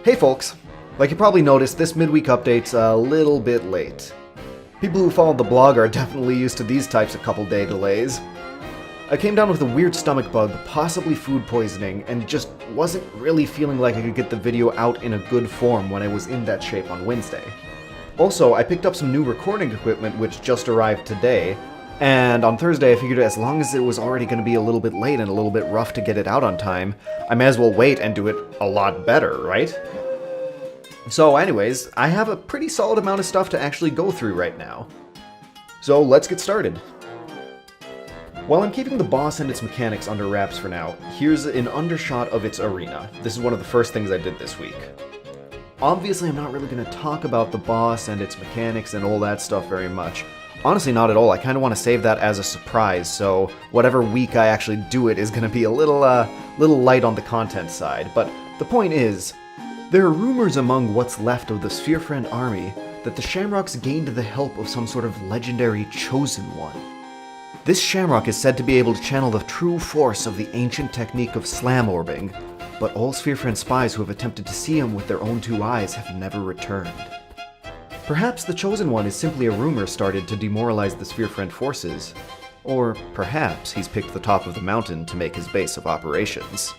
Hey folks! Like you probably noticed, this midweek update's a little bit late. People who follow the blog are definitely used to these types of couple day delays. I came down with a weird stomach bug, possibly food poisoning, and just wasn't really feeling like I could get the video out in a good form when I was in that shape on Wednesday. Also, I picked up some new recording equipment which just arrived today, and on Thursday I figured as long as it was already going to be a little bit late and a little bit rough to get it out on time, I may as well wait and do it a lot better, right? So anyways, I have a pretty solid amount of stuff to actually go through right now. So let's get started. While I'm keeping the boss and its mechanics under wraps for now, here's an undershot of its arena. This is one of the first things I did this week. Obviously, I'm not really going to talk about the boss and its mechanics and all that stuff very much. Honestly, not at all. I kind of want to save that as a surprise, so whatever week I actually do it is going to be a little light on the content side. But the point is, there are rumors among what's left of the Sphere Friend army that the Shamrocks gained the help of some sort of legendary Chosen One. This Shamrock is said to be able to channel the true force of the ancient technique of slam orbing, but all Sphere Friend spies who have attempted to see him with their own two eyes have never returned. Perhaps the Chosen One is simply a rumor started to demoralize the Sphere Friend forces, or perhaps he's picked the top of the mountain to make his base of operations.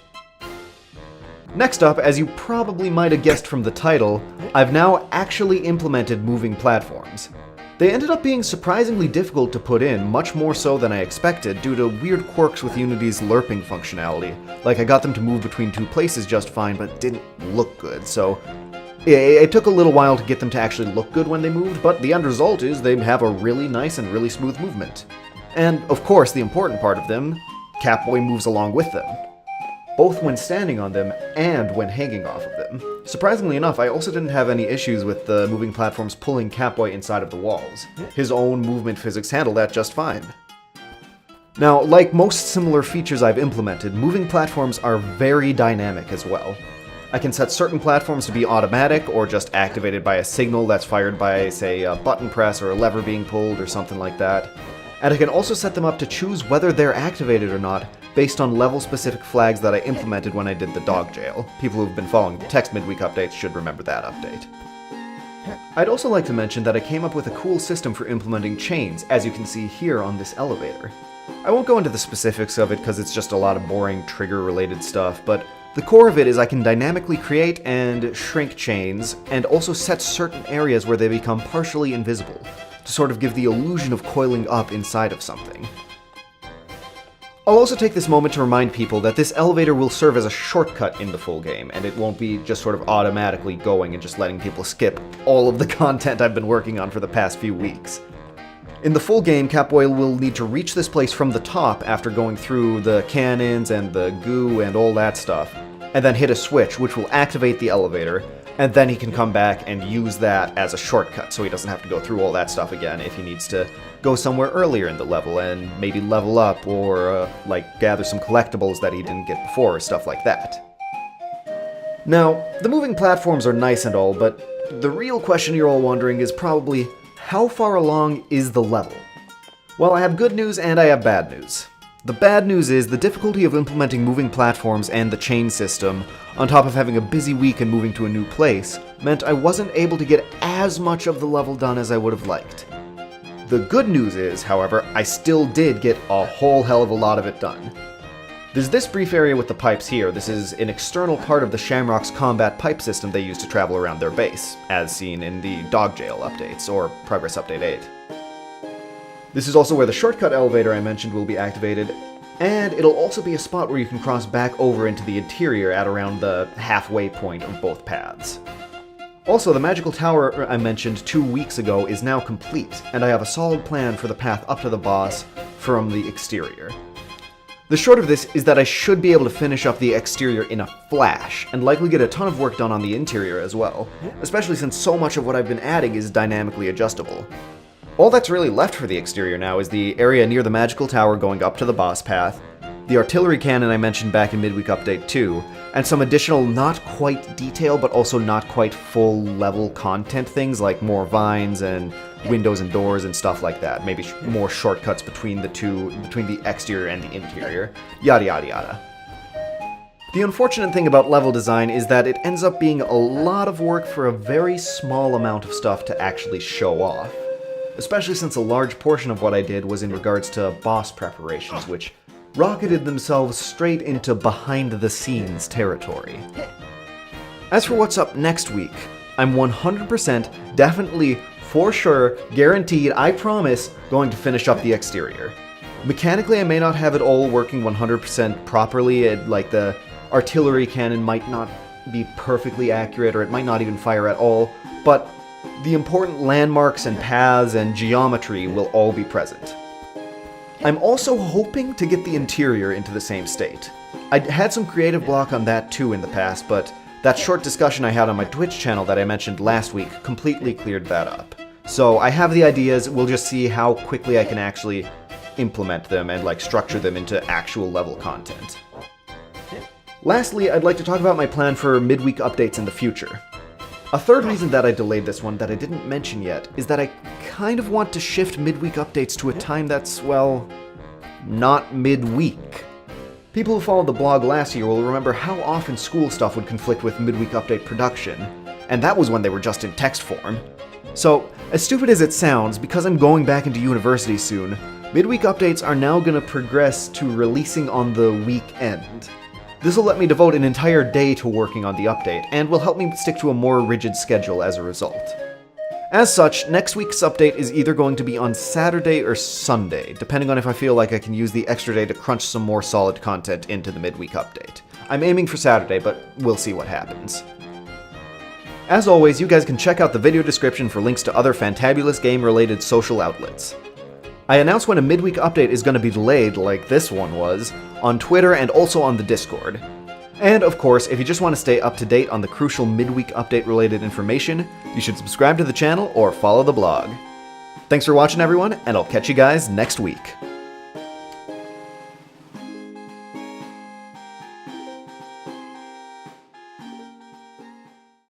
Next up, as you probably might have guessed from the title, I've now actually implemented moving platforms. They ended up being surprisingly difficult to put in, much more so than I expected due to weird quirks with Unity's lerping functionality. Like, I got them to move between two places just fine, but it didn't look good, so it took a little while to get them to actually look good when they moved, but the end result is they have a really nice and really smooth movement. And, of course, the important part of them, Catboy moves along with them, both when standing on them and when hanging off of them. Surprisingly enough, I also didn't have any issues with the moving platforms pulling Catboy inside of the walls. His own movement physics handle that just fine. Now, like most similar features I've implemented, moving platforms are very dynamic as well. I can set certain platforms to be automatic or just activated by a signal that's fired by, say, a button press or a lever being pulled or something like that. And I can also set them up to choose whether they're activated or not based on level-specific flags that I implemented when I did the dog jail. People who've been following the text midweek updates should remember that update. I'd also like to mention that I came up with a cool system for implementing chains, as you can see here on this elevator. I won't go into the specifics of it because it's just a lot of boring trigger-related stuff, but the core of it is I can dynamically create and shrink chains, and also set certain areas where they become partially invisible, to sort of give the illusion of coiling up inside of something. I'll also take this moment to remind people that this elevator will serve as a shortcut in the full game, and it won't be just sort of automatically going and just letting people skip all of the content I've been working on for the past few weeks. In the full game, Catboy will need to reach this place from the top after going through the cannons and the goo and all that stuff, and then hit a switch which will activate the elevator, and then he can come back and use that as a shortcut so he doesn't have to go through all that stuff again if he needs to go somewhere earlier in the level and maybe level up or like gather some collectibles that he didn't get before or stuff like that. Now, the moving platforms are nice and all, but the real question you're all wondering is probably, how far along is the level? Well, I have good news and I have bad news. The bad news is the difficulty of implementing moving platforms and the chain system, on top of having a busy week and moving to a new place, meant I wasn't able to get as much of the level done as I would have liked. The good news is, however, I still did get a whole hell of a lot of it done. There's this brief area with the pipes here. This is an external part of the Shamrock's combat pipe system they use to travel around their base, as seen in the dog jail updates, or Progress Update 8. This is also where the shortcut elevator I mentioned will be activated, and it'll also be a spot where you can cross back over into the interior at around the halfway point of both paths. Also, the magical tower I mentioned 2 weeks ago is now complete, and I have a solid plan for the path up to the boss from the exterior. The short of this is that I should be able to finish up the exterior in a flash, and likely get a ton of work done on the interior as well, especially since so much of what I've been adding is dynamically adjustable. All that's really left for the exterior now is the area near the magical tower going up to the boss path, the artillery cannon I mentioned back in Midweek Update 2, and some additional not quite detail but also not quite full level content things like more vines and windows and doors and stuff like that. Maybe more shortcuts between the exterior and the interior. Yada yada yada. The unfortunate thing about level design is that it ends up being a lot of work for a very small amount of stuff to actually show off. Especially since a large portion of what I did was in regards to boss preparations, which rocketed themselves straight into behind-the-scenes territory. As for what's up next week, I'm 100% definitely, for sure, guaranteed, I promise, going to finish up the exterior. Mechanically, I may not have it all working 100% properly, like the artillery cannon might not be perfectly accurate, or it might not even fire at all, but the important landmarks and paths and geometry will all be present. I'm also hoping to get the interior into the same state. I had some creative block on that too in the past, but that short discussion I had on my Twitch channel that I mentioned last week completely cleared that up. So I have the ideas, we'll just see how quickly I can actually implement them and structure them into actual level content. Lastly, I'd like to talk about my plan for midweek updates in the future. A third reason that I delayed this one that I didn't mention yet is that I kind of want to shift midweek updates to a time that's, well, not midweek. People who followed the blog last year will remember how often school stuff would conflict with midweek update production, and that was when they were just in text form. So, as stupid as it sounds, because I'm going back into university soon, midweek updates are now going to progress to releasing on the weekend. This will let me devote an entire day to working on the update, and will help me stick to a more rigid schedule as a result. As such, next week's update is either going to be on Saturday or Sunday, depending on if I feel like I can use the extra day to crunch some more solid content into the midweek update. I'm aiming for Saturday, but we'll see what happens. As always, you guys can check out the video description for links to other fantabulous game-related social outlets. I announce when a midweek update is going to be delayed, like this one was, on Twitter and also on the Discord. And of course, if you just want to stay up to date on the crucial midweek update related information, you should subscribe to the channel or follow the blog. Thanks for watching everyone, and I'll catch you guys next week.